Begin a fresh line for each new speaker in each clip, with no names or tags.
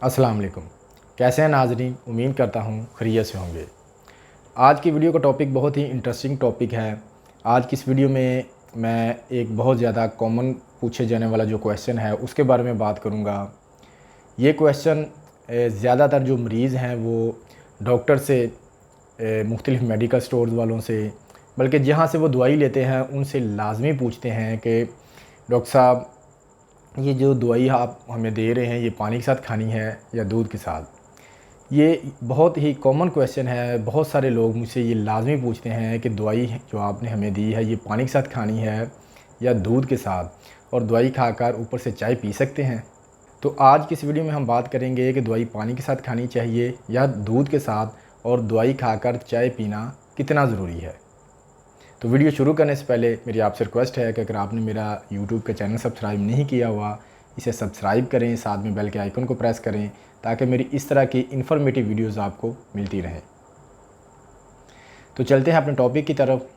अस्सलाम वालेकुम। कैसे हैं नाज़रीन? उम्मीद करता हूँ खैरियत से होंगे। आज की वीडियो का टॉपिक बहुत ही इंटरेस्टिंग टॉपिक है। आज की इस वीडियो में मैं एक बहुत ज़्यादा कॉमन पूछे जाने वाला जो क्वेश्चन है उसके बारे में बात करूँगा। ये क्वेश्चन ज़्यादातर जो मरीज़ हैं वो डॉक्टर से, मुख्तलिफ़ मेडिकल स्टोर्स वालों से, बल्कि जहाँ से वो दवाई लेते हैं उनसे लाजमी पूछते हैं कि डॉक्टर साहब, ये जो दवाई आप हमें दे रहे हैं ये पानी के साथ खानी है या दूध के साथ? ये बहुत ही कॉमन क्वेश्चन है। बहुत सारे लोग मुझसे ये लाजमी पूछते हैं कि दवाई जो आपने हमें दी है ये पानी के साथ खानी है या दूध के साथ, और दवाई खाकर ऊपर से चाय पी सकते हैं? तो आज की इस वीडियो में हम बात करेंगे कि दवाई पानी के साथ खानी चाहिए या दूध के साथ, और दवाई खाकर चाय पीना कितना ज़रूरी है। तो वीडियो शुरू करने से पहले मेरी आपसे रिक्वेस्ट है कि अगर आपने मेरा यूट्यूब का चैनल सब्सक्राइब नहीं किया हुआ, इसे सब्सक्राइब करें, साथ में बेल के आइकन को प्रेस करें ताकि मेरी इस तरह की इन्फॉर्मेटिव वीडियोस आपको मिलती रहें। तो चलते हैं अपने टॉपिक की तरफ।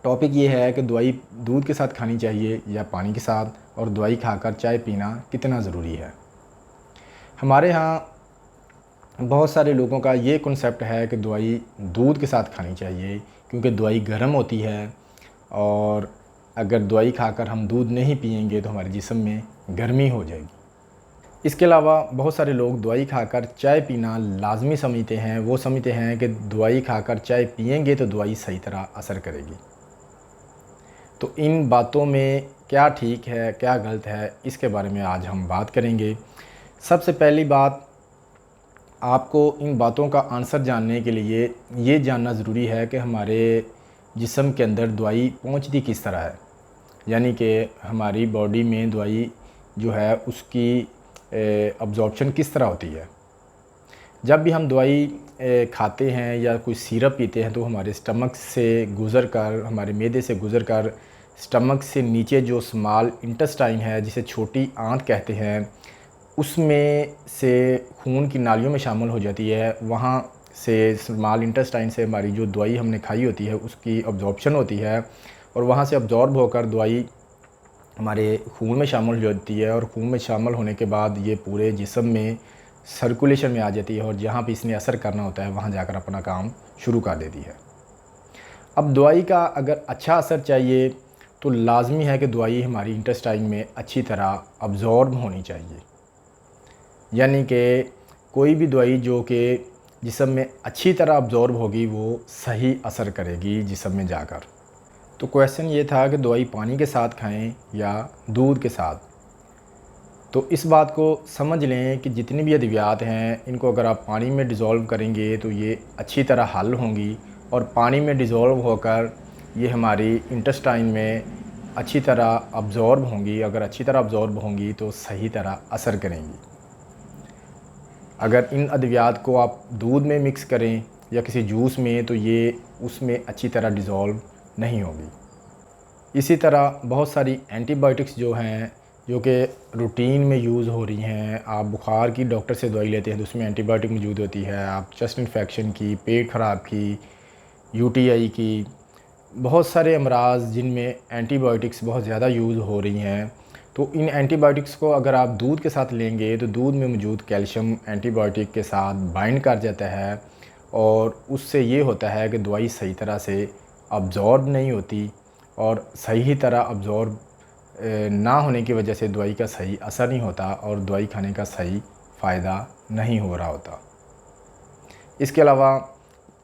टॉपिक ये है कि दवाई दूध के साथ खानी चाहिए या पानी के साथ, और दवाई खाकर चाय पीना कितना ज़रूरी है। हमारे यहाँ बहुत सारे लोगों का ये कॉन्सेप्ट है कि दवाई दूध के साथ खानी चाहिए क्योंकि दवाई गर्म होती है, और अगर दवाई खाकर हम दूध नहीं पिएंगे तो हमारे जिस्म में गर्मी हो जाएगी। इसके अलावा बहुत सारे लोग दवाई खाकर चाय पीना लाजमी समझते हैं। वो समझते हैं कि दवाई खाकर चाय पिएंगे तो दवाई सही तरह असर करेगी। तो इन बातों में क्या ठीक है, क्या गलत है, इसके बारे में आज हम बात करेंगे। सबसे पहली बात, आपको इन बातों का आंसर जानने के लिए ये जानना ज़रूरी है कि हमारे जिस्म के अंदर दवाई पहुंचती किस तरह है, यानी कि हमारी बॉडी में दवाई जो है उसकी अब्ज़ॉर्प्शन किस तरह होती है। जब भी हम दवाई खाते हैं या कोई सिरप पीते हैं तो हमारे स्टमक से गुज़र कर, हमारे मैदे से गुज़र कर स्टमक से नीचे जो स्मॉल इंटेस्टाइन है, जिसे छोटी आंत कहते हैं, उसमें से खून की नालियों में शामिल हो जाती है। वहाँ से स्मॉल इंटेस्टाइन से हमारी जो दवाई हमने खाई होती है उसकी अब्ज़ॉर्प्शन होती है, और वहाँ से अब्ज़ॉर्ब होकर दवाई हमारे खून में शामिल हो जाती है, और खून में शामिल होने के बाद ये पूरे जिस्म में सर्कुलेशन में आ जाती है, और जहाँ पे इसने असर करना होता है वहाँ जाकर अपना काम शुरू कर देती है। अब दवाई का अगर अच्छा असर चाहिए तो लाजमी है कि दवाई हमारी इंटेस्टाइन में अच्छी तरह अब्ज़ॉर्ब होनी चाहिए, यानी कि कोई भी दवाई जो कि जिस्म में अच्छी तरह अब्ज़ॉर्ब होगी वो सही असर करेगी जिस्म में जाकर। तो क्वेश्चन ये था कि दवाई पानी के साथ खाएं या दूध के साथ। तो इस बात को समझ लें कि जितनी भी अद्वियात हैं इनको अगर आप पानी में डिज़ोल्व करेंगे तो ये अच्छी तरह हल होंगी, और पानी में डिज़ोल्व होकर ये हमारी इंटेस्टाइन में अच्छी तरह अब्ज़ॉर्ब होंगी। अगर अच्छी तरह अब्ज़ॉर्ब होंगी तो सही तरह असर करेंगी। अगर इन अद्वियात को आप दूध में मिक्स करें या किसी जूस में तो ये उसमें अच्छी तरह डिज़ोल्व नहीं होगी। इसी तरह बहुत सारी एंटीबायोटिक्स जो हैं, जो कि रूटीन में यूज़ हो रही हैं, आप बुखार की डॉक्टर से दवाई लेते हैं तो उसमें एंटीबायोटिक मौजूद होती है। आप चेस्ट इन्फेक्शन की, पेट ख़राब की, यूटीआई की, बहुत सारे अमराज जिनमें एंटीबायोटिक्स बहुत ज़्यादा यूज़ हो रही हैं, तो इन एंटीबायोटिक्स को अगर आप दूध के साथ लेंगे तो दूध में मौजूद कैल्शियम एंटीबायोटिक के साथ बाइंड कर जाता है, और उससे ये होता है कि दवाई सही तरह से अब्ज़ॉर्ब नहीं होती, और सही तरह अब्ज़ॉर्ब ना होने की वजह से दवाई का सही असर नहीं होता, और दवाई खाने का सही फ़ायदा नहीं हो रहा होता। इसके अलावा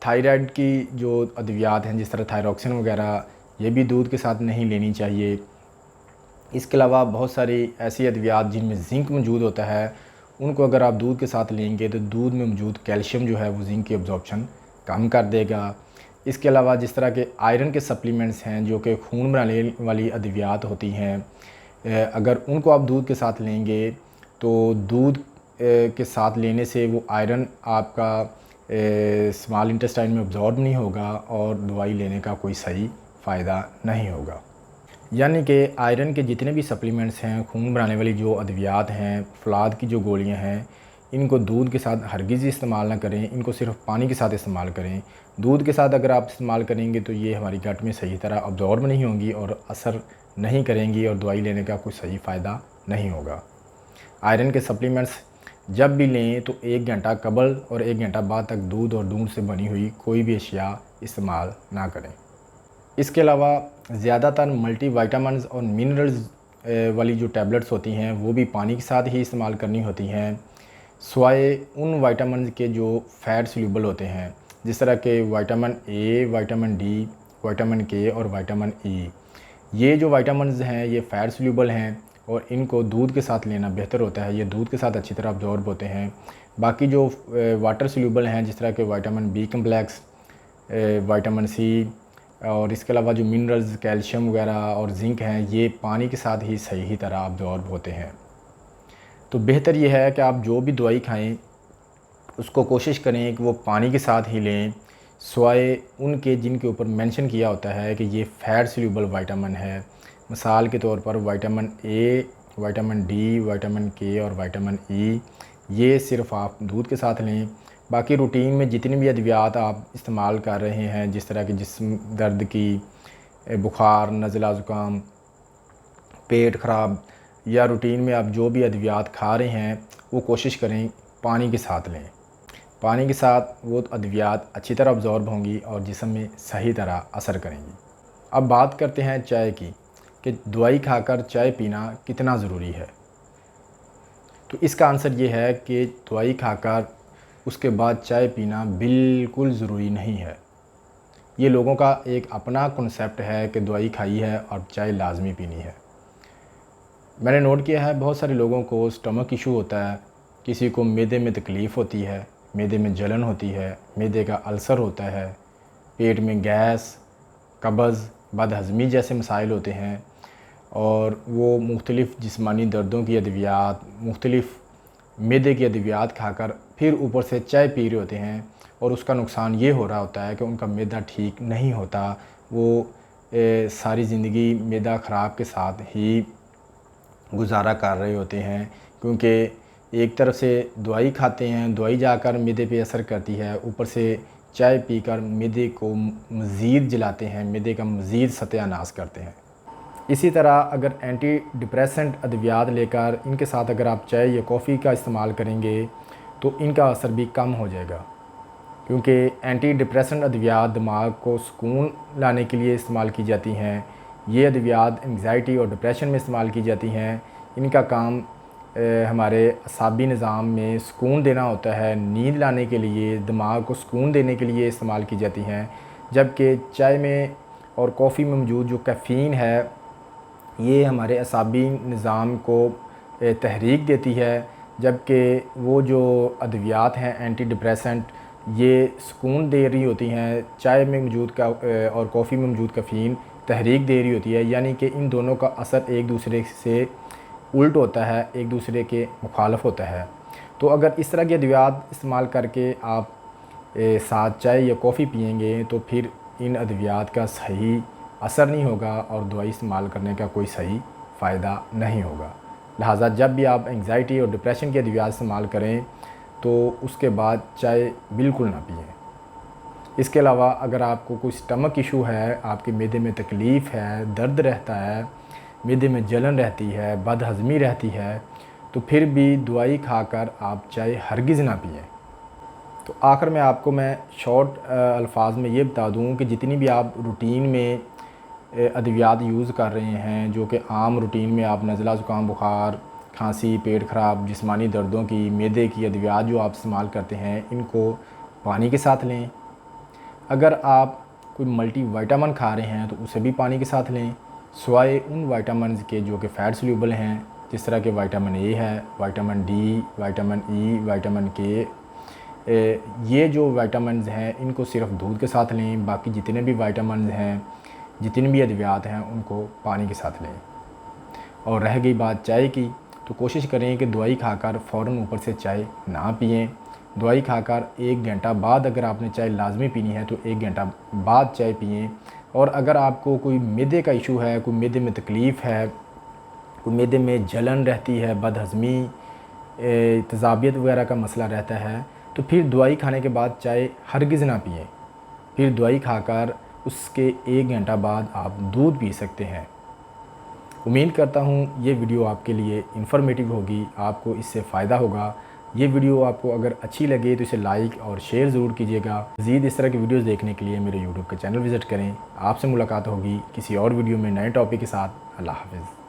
थायराइड की जो अद्वियात हैं, जिस तरह थायरॉक्सिन वगैरह, ये भी दूध के साथ नहीं लेनी चाहिए। इसके अलावा बहुत सारी ऐसी अद्वियात जिनमें ज़िंक मौजूद होता है, उनको अगर आप दूध के साथ लेंगे तो दूध में मौजूद कैल्शियम जो है वो ज़िंक की अब्ज़ॉर्प्शन कम कर देगा। इसके अलावा जिस तरह के आयरन के सप्लीमेंट्स हैं जो कि खून बनाने वाली अद्वियात होती हैं, अगर उनको आप दूध के साथ लेंगे तो दूध के साथ लेने से वो आयरन आपका स्मॉल इंटेस्टाइन में अब्ज़ॉर्ब नहीं होगा, और दवाई लेने का कोई सही फ़ायदा नहीं होगा। यानी कि आयरन के जितने भी सप्लीमेंट्स हैं, खून बनाने वाली जो अद्वियात हैं, फौलाद की जो गोलियां हैं, इनको दूध के साथ हरगिज़ इस्तेमाल ना करें। इनको सिर्फ पानी के साथ इस्तेमाल करें। दूध के साथ अगर आप इस्तेमाल करेंगे तो ये हमारी गट में सही तरह अब्ज़ॉर्ब नहीं होंगी और असर नहीं करेंगी, और दवाई लेने का कोई सही फ़ायदा नहीं होगा। आयरन के सप्लीमेंट्स जब भी लें तो 1 घंटा कबल और 1 घंटा बाद तक दूध और दूध से बनी हुई कोई भी अशिया इस्तेमाल ना करें। इसके अलावा ज़्यादातर मल्टीविटामिन्स और मिनरल्स वाली जो टैबलेट्स होती हैं वो भी पानी के साथ ही इस्तेमाल करनी होती हैं, सिवाय उन विटामिन के जो फ़ैट सोल्यूबल होते हैं, जिस तरह के vitamin A, vitamin D, vitamin के और विटामिन ई। ये जो विटामिन्स हैं ये फ़ैट सोल्यूबल हैं और इनको दूध के साथ लेना बेहतर होता है। ये दूध के साथ अच्छी तरह अब्जॉर्ब होते हैं। बाकी जो वाटर सोल्यूबल हैं, जिस तरह के vitamin B complex, vitamin C और इसके अलावा जो मिनरल्स, कैल्शियम वगैरह और जिंक हैं, ये पानी के साथ ही सही तरह अब्जॉर्ब होते हैं। तो बेहतर ये है कि आप जो भी दवाई खाएं उसको कोशिश करें कि वो पानी के साथ ही लें, सिवाय उनके जिनके ऊपर मेंशन किया होता है कि ये फ़ैट सोल्यूबल विटामिन है। मिसाल के तौर पर vitamin A, vitamin D, vitamin के और विटामिन ई, ये सिर्फ़ आप दूध के साथ लें। बाकी रूटीन में जितनी भी अद्वियात आप इस्तेमाल कर रहे हैं, जिस तरह की जिस्म दर्द की, बुखार, नज़ला ज़ुकाम, पेट ख़राब, या रूटीन में आप जो भी अद्वियात खा रहे हैं वो कोशिश करें पानी के साथ लें। पानी के साथ वो अद्वियात अच्छी तरह अब्जॉर्ब होंगी और जिस्म में सही तरह असर करेंगी। अब बात करते हैं चाय की, कि दवाई खाकर चाय पीना कितना ज़रूरी है। तो इसका आंसर ये है कि दवाई खाकर उसके बाद चाय पीना बिल्कुल ज़रूरी नहीं है। ये लोगों का एक अपना कॉन्सेप्ट है कि दवाई खाई है और चाय लाजमी पीनी है। मैंने नोट किया है बहुत सारे लोगों को स्टमक इशू होता है, किसी को मैदे में तकलीफ़ होती है, मैदे में जलन होती है, मैदे का अल्सर होता है, पेट में गैस, कब्ज़, बदहज़मी जैसे मसाइल होते हैं और वो मुख्तलिफ़ जिस्मानी दर्दों की अद्वियात, मुख्तलिफ़ मैदे की अद्वियात खाकर फिर ऊपर से चाय पी रहे होते हैं और उसका नुकसान ये हो रहा होता है कि उनका मैदा ठीक नहीं होता। वो सारी ज़िंदगी मैदा ख़राब के साथ ही गुजारा कर रहे होते हैं, क्योंकि एक तरफ से दवाई खाते हैं, दवाई जाकर मैदे पे असर करती है, ऊपर से चाय पीकर मैदे को मज़ीद जलाते हैं, मैदे का मज़ीद सत्यानाश करते हैं। इसी तरह अगर एंटी डिप्रेसेंट अद्वियात लेकर इनके साथ अगर आप चाय या कॉफ़ी का इस्तेमाल करेंगे तो इनका असर भी कम हो जाएगा, क्योंकि एंटी डिप्रेसेंट अद्वियात दिमाग को सुकून लाने के लिए इस्तेमाल की जाती हैं। ये अद्वियात एंग्जाइटी और डिप्रेशन में इस्तेमाल की जाती हैं। इनका काम हमारे असाबी निज़ाम में सुकून देना होता है, नींद लाने के लिए, दिमाग को सुकून देने के लिए इस्तेमाल की जाती हैं। जबकि चाय में और कॉफ़ी में मौजूद जो कैफ़ीन है ये हमारे असाबी निज़ाम को तहरीक देती है, जबकि वो जो अद्वियात हैं एंटी डिप्रेसेंट ये सुकून दे रही होती हैं। चाय में मौजूद का और कॉफ़ी में मौजूद कैफ़ीन तहरीक दे रही होती है, यानी कि इन दोनों का असर एक दूसरे से उल्ट होता है, एक दूसरे के मुखालफ होता है। तो अगर इस तरह की अद्वियात इस्तेमाल करके आप साथ चाय या कॉफ़ी पिएंगे तो फिर इन अद्वियात का सही असर नहीं होगा और दवाई इस्तेमाल करने का कोई सही फ़ायदा नहीं होगा। लिहाजा जब भी आप एंग्जाइटी और डिप्रेशन के अद्वियात इस्तेमाल करें तो उसके बाद चाय बिल्कुल ना पिएं। इसके अलावा अगर आपको कोई स्टमक इशू है, आपके मैदे में तकलीफ़ है, दर्द रहता है, मैदे में जलन रहती है, बदहज़मी रहती है, तो फिर भी दवाई खाकर आप चाय हरगिज़ ना पिएं। तो आखिर में आपको मैं शॉर्ट अल्फाज में ये बता दूं कि जितनी भी आप रूटीन में अद्वियात यूज़ कर रहे हैं, जो कि आम रूटीन में आप नज़ला ज़ुकाम, बुखार, खांसी, पेट ख़राब, जिस्मानी दर्दों की, मैदे की अद्वियात जो आप इस्तेमाल करते हैं, इनको पानी के साथ लें। अगर आप कोई मल्टीविटामिन खा रहे हैं तो उसे भी पानी के साथ लें, सिवाय उन विटामिन के जो कि फ़ैट सोल्यूबल हैं, जिस तरह के विटामिन ए है, vitamin D, vitamin E, vitamin के। ये जो विटामिन्स हैं इनको सिर्फ दूध के साथ लें, बाकी जितने भी विटामिन्स हैं, जितनी भी अद्वियात हैं उनको पानी के साथ लें। और रह गई बात चाय की, तो कोशिश करें कि दवाई खाकर फ़ौरन ऊपर से चाय ना पिएं। दवाई खाकर 1 घंटा बाद अगर आपने चाय लाजमी पीनी है तो 1 घंटा बाद चाय पिएं। और अगर आपको कोई मैदे का इशू है, कोई मैदे में तकलीफ़ है, कोई मैदे में जलन रहती है, बदहज़मी, तेज़ाबियत वगैरह का मसला रहता है, तो फिर दवाई खाने के बाद चाय हरगिज़ ना पिएं। फिर दवाई खाकर उसके 1 घंटा बाद आप दूध पी सकते हैं। उम्मीद करता हूँ ये वीडियो आपके लिए इन्फॉर्मेटिव होगी, आपको इससे फ़ायदा होगा। ये वीडियो आपको अगर अच्छी लगे तो इसे लाइक और शेयर ज़रूर कीजिएगा। मज़ीद इस तरह की वीडियोज़ देखने के लिए मेरे यूट्यूब का चैनल विज़िट करें। आपसे मुलाकात होगी किसी और वीडियो में नए टॉपिक के साथ। अल्लाह हाफ़िज़।